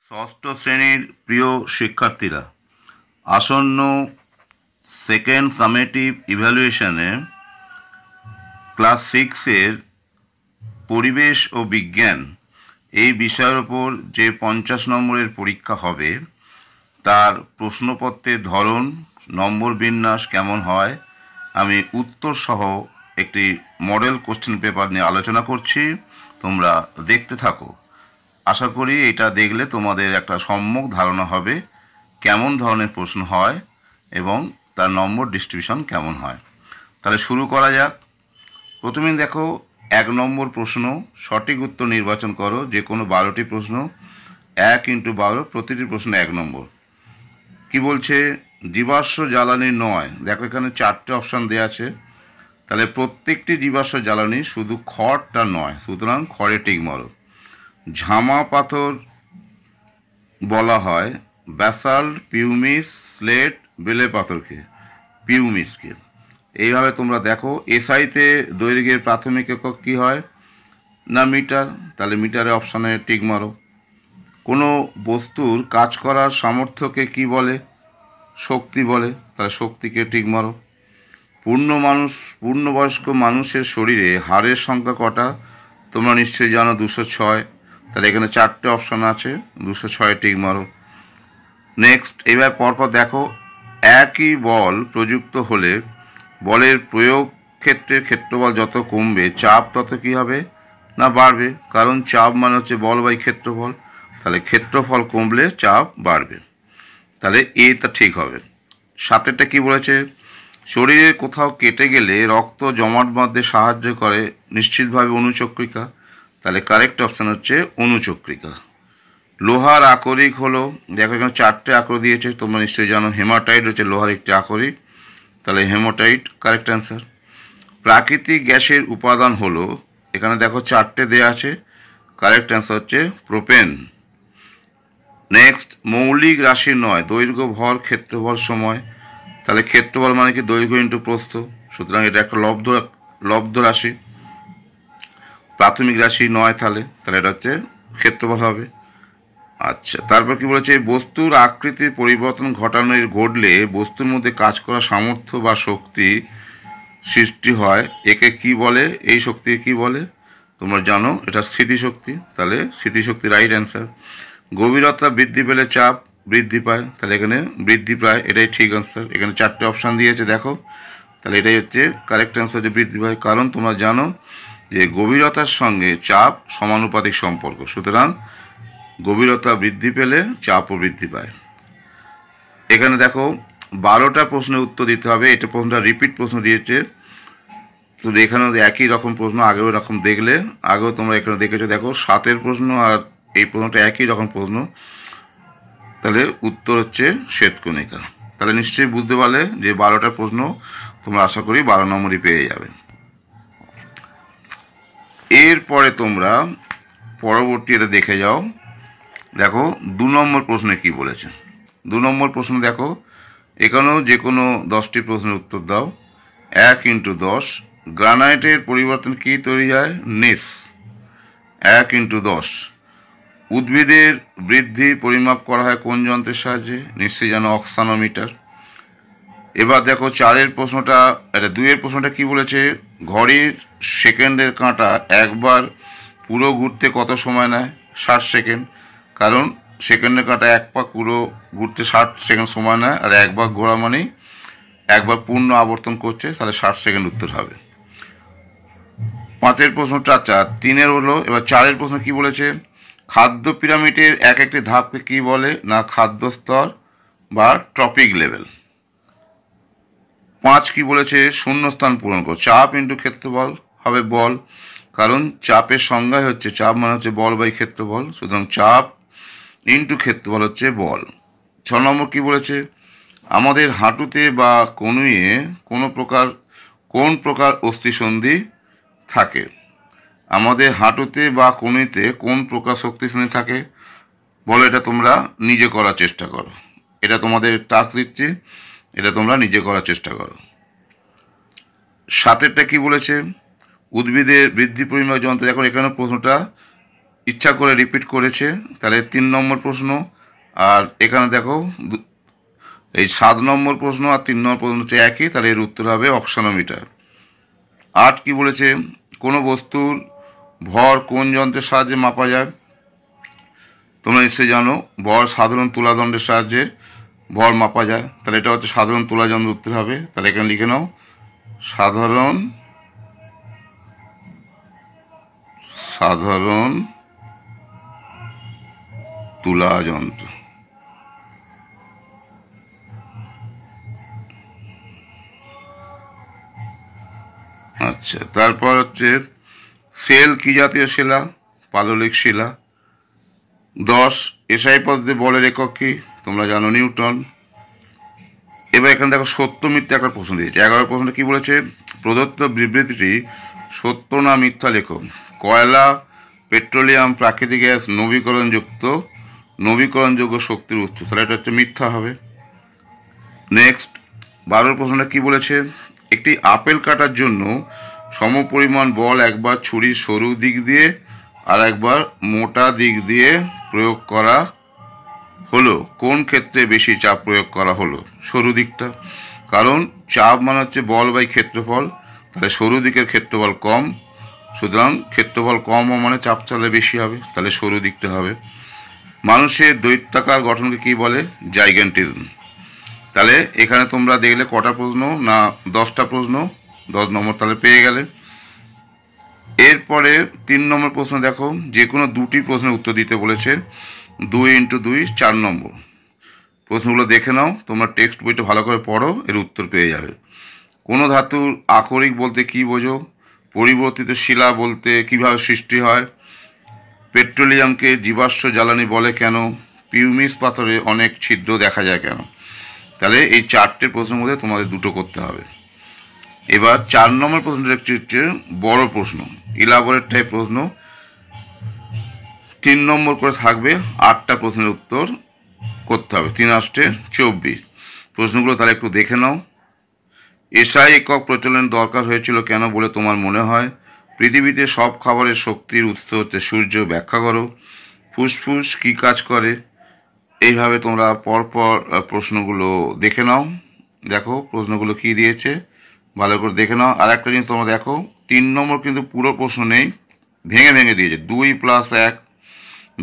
ষষ্ঠ শ্রেণীর প্রিয় শিক্ষার্থীরা, আসন্ন সেকেন্ড সামেটিভ ইভ্যালুয়েশনে ক্লাস সিক্সের পরিবেশ ও বিজ্ঞান এই বিষয়ের ওপর যে 50 নম্বরের পরীক্ষা হবে তার প্রশ্নপত্রের ধরন, নম্বর বিন্যাস কেমন হয়, আমি উত্তর সহ একটি মডেল কোশ্চেন পেপার নিয়ে আলোচনা করছি। তোমরা দেখতে থাকো। আশা করি এটা দেখলে তোমাদের একটা সম্যক ধারণা হবে কেমন ধরনের প্রশ্ন হয় এবং তার নম্বর ডিস্ট্রিবিউশন কেমন হয়। তাহলে শুরু করা যাক। প্রথমেই দেখো 1 নম্বর প্রশ্ন, সঠিক উত্তর নির্বাচন করো। যে কোনো 12টি প্রশ্ন, 1x12, প্রতিটি প্রশ্ন 1 নম্বর। কি বলছে? জীবাশ্ম জ্বালানি নয়। দেখো এখানে 4টে অপশান দেওয়া আছে, তাহলে প্রত্যেকটি জীবাশ্ম জ্বালানি, শুধু খড়টা নয়, সুতরাং খড়ে টিক মারো। ঝামা পাথর বলা হয় ব্যাসাল্ট, পিউমিস, স্লেট, বেলে পাথরকে, পিউমিসকে। এইভাবে তোমরা দেখো। এসআইতে দৈর্ঘ্যের প্রাথমিক একক কী হয়? না মিটার, তাহলে মিটারে অপশানে টিক মারো। কোনো বস্তুর কাজ করার সামর্থ্যকে কি বলে? শক্তি বলে, তাহলে শক্তিকে টিক মারো। পূর্ণবয়স্ক মানুষের শরীরে হাড়ের সংখ্যা কটা? তোমরা নিশ্চয়ই জানো 206, তাহলে এখানে 4টে অপশান আছে, 206 টিক মারো। নেক্সট, এবার পরপর দেখো। একই বল প্রযুক্ত হলে বলের প্রয়োগ ক্ষেত্রের ক্ষেত্রফল যত কমবে চাপ তত কী হবে? না বাড়বে, কারণ চাপ মানে হচ্ছে বল বাই ক্ষেত্রফল, তাহলে ক্ষেত্রফল কমলে চাপ বাড়বে, তাহলে এটা ঠিক হবে। 7টা কি বলেছে? শরীরে কোথাও কেটে গেলে রক্ত জমাট বাঁধতে সাহায্য করে নিশ্চিতভাবে অনুচক্রিকা, তাহলে কারেক্ট অপশান হচ্ছে অনুচক্রিকা। লোহার আকরিক হলো, দেখো এখানে 4টে আকর দিয়েছে, তোমরা নিশ্চয়ই জানো। হেমাটাইট হচ্ছে লোহার একটি আকরিক, তাহলে হেমাটাইট কারেক্ট অ্যান্সার। প্রাকৃতিক গ্যাসের উপাদান হলো, এখানে দেখো 4টে দেওয়া আছে, কারেক্ট অ্যান্সার হচ্ছে প্রোপেন। নেক্সট, মৌলিক রাশি নয়, দৈর্ঘ্য, ভর, ক্ষেত্রফল, সময়, তাহলে ক্ষেত্রফল মানে কি দৈর্ঘ্য ইন্টু প্রস্থ, সুতরাং এটা একটা লব্ধ রাশি। প্রাথমিক রাশি নয়, তাহলে এটা হচ্ছে ক্ষেত্রফল হবে। আচ্ছা, তারপর কি বলেছে? বস্তুর আকৃতির পরিবর্তন ঘটলে বস্তুর মধ্যে কাজ করার সামর্থ্য বা শক্তি সৃষ্টি হয়, একে কি বলে? এই শক্তিকে কি বলে? তোমরা জানো এটা স্থিতিশক্তি, তাহলে স্থিতিশক্তি রাইট অ্যান্সার। গভীরতা বৃদ্ধি পেলে চাপ বৃদ্ধি পায়, তাহলে এখানে বৃদ্ধি পায়, এটাই ঠিক অ্যান্সার। এখানে 4টে অপশান দিয়েছে, দেখো, তাহলে এটাই হচ্ছে কারেক্ট অ্যান্সার, যে বৃদ্ধি পায়, কারণ তোমরা জানো যে গভীরতার সঙ্গে চাপ সমানুপাতিক সম্পর্ক, সুতরাং গভীরতা বৃদ্ধি পেলে চাপও বৃদ্ধি পায়। এখানে দেখো 12টা প্রশ্নের উত্তর দিতে হবে। এটা প্রশ্নটা রিপিট প্রশ্ন দিয়েছে, তো এখানেও একই রকম প্রশ্ন, আগেও এরকম দেখলে, আগেও তোমরা এখানে দেখেছো। দেখো 7এর প্রশ্ন আর এই প্রশ্নটা একই রকম প্রশ্ন, তাহলে উত্তর হচ্ছে শ্বেতকণিকা। তাহলে নিশ্চয়ই বুঝতে পারলে যে 12টা প্রশ্ন তোমরা আশা করি 12 নম্বরই পেয়ে যাবে। এরপরে তোমরা পরবর্তী এটা দেখে যাও। দেখো 2 নম্বর প্রশ্নে কি বলেছে। 2 নম্বর প্রশ্ন দেখো, এখানেও যে কোনো 10টি প্রশ্নের উত্তর দাও। 1x10, গ্রানাইটের পরিবর্তন কি তৈরি হয়? নিস। 1x10, উদ্ভিদের বৃদ্ধি পরিমাপ করা হয় কোন যন্ত্রের সাহায্যে? নিশ্চয়ই জানো, অক্সানোমিটার। এবার দেখো 4এর প্রশ্নটা, এটা 2এর প্রশ্নটা কি বলেছে? ঘড়ির সেকেন্ডের কাঁটা একবার পুরো ঘুরতে কত সময় নেয়? 60 সেকেন্ড, কারণ সেকেন্ডের কাঁটা এক পাক পুরো ঘুরতে 60 সেকেন্ড সময় নেয়, আর একবার ঘোরা মানেই একবার পূর্ণ আবর্তন করছে, তাহলে 60 সেকেন্ড উত্তর হবে। 5এর প্রশ্নটা 4, 3এর হলো। এবার 4এর প্রশ্ন কি বলেছে? খাদ্য পিরামিডের এক একটি ধাপকে কি বলে? না খাদ্য স্তর বা ট্রপিক লেভেল। 5 কি বলেছে? শূন্যস্থান পূরণ করো। চাপ ইন্টু ক্ষেত্রফল হবে বল, কারণ চাপের সংজ্ঞাই হচ্ছে, চাপ মানে হচ্ছে বল বাই ক্ষেত্রফল, সুতরাং চাপ ইন্টু ক্ষেত্রফল হচ্ছে বল। 6 নম্বর কি বলেছে? আমাদের হাঁটুতে বা কনুইয়ে কোন প্রকার অস্থিসন্ধি থাকে? আমাদের হাঁটুতে বা কনুইতে কোন প্রকার শক্তিসন্ধি থাকে? বলো, এটা তোমরা নিজে করার চেষ্টা করো, এটা তোমাদের টাস্ক দিচ্ছি, এটা তোমরা নিজে করার চেষ্টা করো। 7এরটা কি বলেছে? উদ্ভিদের বৃদ্ধি পরিমাপ যন্ত্র। এখন এখানে প্রশ্নটা ইচ্ছা করে রিপিট করেছে, তাহলে 3 নম্বর প্রশ্ন। আর এখানে দেখো এই 7 নম্বর প্রশ্ন আর 3 নম্বর প্রশ্ন হচ্ছে একই, তাহলে এর উত্তর হবে অক্সানোমিটার। 8 কি বলেছে, কোনো বস্তুর ভর কোন যন্ত্রের সাহায্যে মাপা যায়? তোমরা নিশ্চয়ই জানো, ভর সাধারণ তুলাদণ্ডের সাহায্যে ভর মাপা যায়, তাহলে এটা হচ্ছে সাধারণ তুলাযন্ত্র উত্তর হবে। তাহলে এখানে লিখে নাও সাধারণ তুলাযন্ত্র। আচ্ছা, তারপর হচ্ছে সেল কি জাতীয় শিলা? পাললিক শিলা। 10 এসআই পদ্ধতি বলের একক কি? তোমরা জানো নিউটন। এবার এখানে দেখো সত্য মিথ্যা একটা প্রশ্ন দিয়েছে। 11 প্রশ্নটা কি বলেছে, প্রদত্ত বিবৃতিটি সত্য না মিথ্যা লেখো। কয়লা, পেট্রোলিয়াম, প্রাকৃতিক গ্যাস নবীকরণযোগ্য শক্তির উৎস, তাহলে এটা হচ্ছে মিথ্যা হবে। নেক্সট 12 প্রশ্নটা কি বলেছে, একটি আপেল কাটার জন্য সমপরিমাণ বল একবার ছুরির সরু দিক দিয়ে আর একবার মোটা দিক দিয়ে প্রয়োগ করা হলো, কোন ক্ষেত্রে বেশি চাপ প্রয়োগ করা হলো? সরু দিকটা, কারণ চাপ মানে হচ্ছে বল বাই ক্ষেত্রফল, তাহলে সরু দিকের ক্ষেত্রফল কম, সুতরাং ক্ষেত্রফল কম মানে চাপ চালে বেশি হবে, তাহলে সরু দিকটা হবে। মানুষের দৈত্যাকার গঠনকে কি বলে? জাইগ্যান্টিজম। তাহলে এখানে তোমরা দেখলে কটা প্রশ্ন না 10টা প্রশ্ন, 10 নম্বর তাহলে পেয়ে গেলে। এরপরে 3 নম্বর প্রশ্ন দেখো, যে কোনো 2টি প্রশ্নের উত্তর দিতে বলেছে। 2 × 2 4 নম্বর। প্রশ্নগুলো দেখে নাও, তোমরা টেক্সট বইটা ভালো করে পড়ো, এর উত্তর পেয়ে যাবে। কোনো ধাতুর আকরিক বলতে কি বোঝো? পরিবর্তিত শিলা বলতে কিভাবে সৃষ্টি হয়? পেট্রোলিয়ামকে জীবাশ্ম জ্বালানি বলে কেন? পিউমিস পাথরে অনেক ছিদ্র দেখা যায় কেন? তাহলে এই 4টে প্রশ্নের মধ্যে তোমাদের 2টো করতে হবে। এবার 4 নম্বর প্রশ্নটা একটু বড় প্রশ্ন, ইলাবোরেট টাইপ প্রশ্ন। 3 নম্বর করে থাকবে, 8টা প্রশ্নের উত্তর করতে হবে। 3 × 8 = 24। প্রশ্নগুলো তাহলে একটু দেখে নাও। এসআই একক প্রচলন দরকার হয়েছিল কেন বলে তোমার মনে হয়? পৃথিবীতে সব খাবারের শক্তির উৎস হচ্ছে সূর্য, ব্যাখ্যা করো। ফুসফুস কি কাজ করে? এইভাবে তোমরা পরপর প্রশ্নগুলো দেখে নাও। দেখো প্রশ্নগুলো কি দিয়েছে, ভালো করে দেখে নাও। আর একটা জিনিস তোমরা দেখো, 3 নম্বর কিন্তু পুরো প্রশ্ন নেই, ভেঙে ভেঙে দিয়েছে। 2 + 1,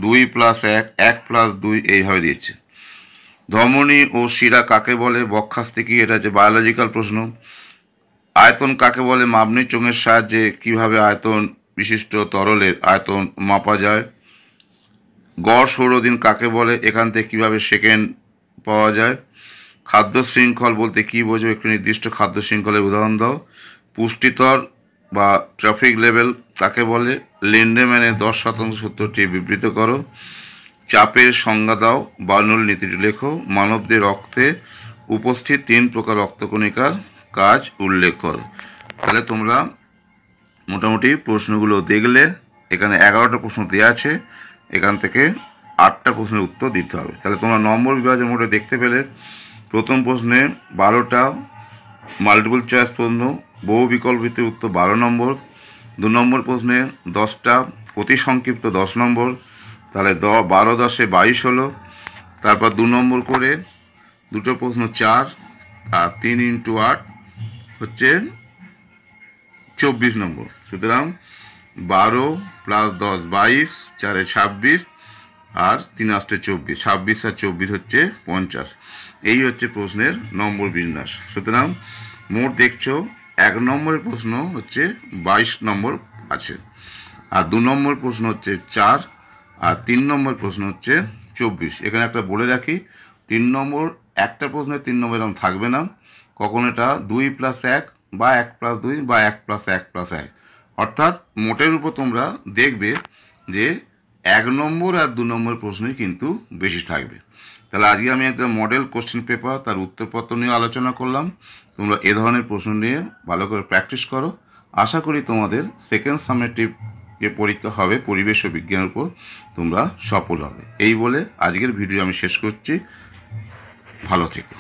2 + 1, 1 + 2 এইভাবে দিয়েছে। ধমনী ও শিরা কাকে বলে? বক্ষাস্থি কি? এটা হচ্ছে বায়োলজিক্যাল প্রশ্ন। আয়তন কাকে বলে? মাপনী চোঙের সাহায্যে কিভাবে আয়তন বিশিষ্ট তরলের আয়তন মাপা যায়? গড় সৌরদিন কাকে বলে? এখান থেকে কিভাবে সেকেন্ড পাওয়া যায়? খাদ্য শৃঙ্খল বলতে কি বোঝো? একটি নির্দিষ্ট খাদ্য শৃঙ্খলের উদাহরণ দাও। পুষ্টিস্তর বা ট্রাফিক লেভেল কাকে বলে? লিন্ডেম্যানের 10% সূত্রটি বিবৃত করো। চাপের সংজ্ঞা দাও। বার্নৌলি নীতিটি লেখো। মানবদের রক্তে উপস্থিত 3 প্রকার রক্তকণিকার কাজ উল্লেখ করো। তাহলে তোমরা মোটামুটি প্রশ্নগুলো দেখলে, এখানে 11টা প্রশ্ন দেওয়া আছে, এখান থেকে 8টা প্রশ্নের উত্তর দিতে হবে। তাহলে তোমরা নম্বর বিভাজের মোটে দেখতে পেলে, প্রথম প্রশ্নে 12টা মাল্টিপল চয়েস প্রশ্ন, বহু বিকল্পিত উত্তর 12 নম্বর। 2 নম্বর প্রশ্নে 10টা, অতি সংক্ষিপ্ত 10 নম্বর, তাহলে 12 × 10 = 22 হলো। তারপর 2 নম্বর করে 2টো প্রশ্ন 4, আর 3 × 8 হচ্ছে 24 নম্বর। সুতরাং 12 + 10 = 22, 4 × 26, আর 3 × 8 = 24, 26 আর 24 হচ্ছে 50। এই হচ্ছে প্রশ্নের নম্বর বিন্যাস। সুতরাং মোট দেখছো 1 নম্বরের প্রশ্ন হচ্ছে 22 নম্বর আছে, আর 2 নম্বর প্রশ্ন হচ্ছে 4, আর 3 নম্বর প্রশ্ন হচ্ছে 24। এখানে একটা বলে রাখি, 3 নম্বর একটা প্রশ্নের 3 নম্বর এরকম থাকবে না, কখন এটা 2 + 1 বা 1 + 2 বা 1 + 1 + 1, অর্থাৎ মোটের উপর তোমরা দেখবে যে 1 নম্বর আর 2 নম্বর প্রশ্নই কিন্তু বেশি থাকবে। তাহলে আজকে আমি একটা মডেল কোশ্চেন পেপার তার উত্তরপত্র নিয়ে আলোচনা করলাম। তোমরা এ ধরনের প্রশ্ন নিয়ে ভালো করে প্র্যাকটিস করো। আশা করি তোমাদের সেকেন্ড সামেটিভ যে পরীক্ষা হবে পরিবেশ ও বিজ্ঞানের উপর, তোমরা সফল হবে। এই বলে আজকের ভিডিও আমি শেষ করছি। ভালো থেকো।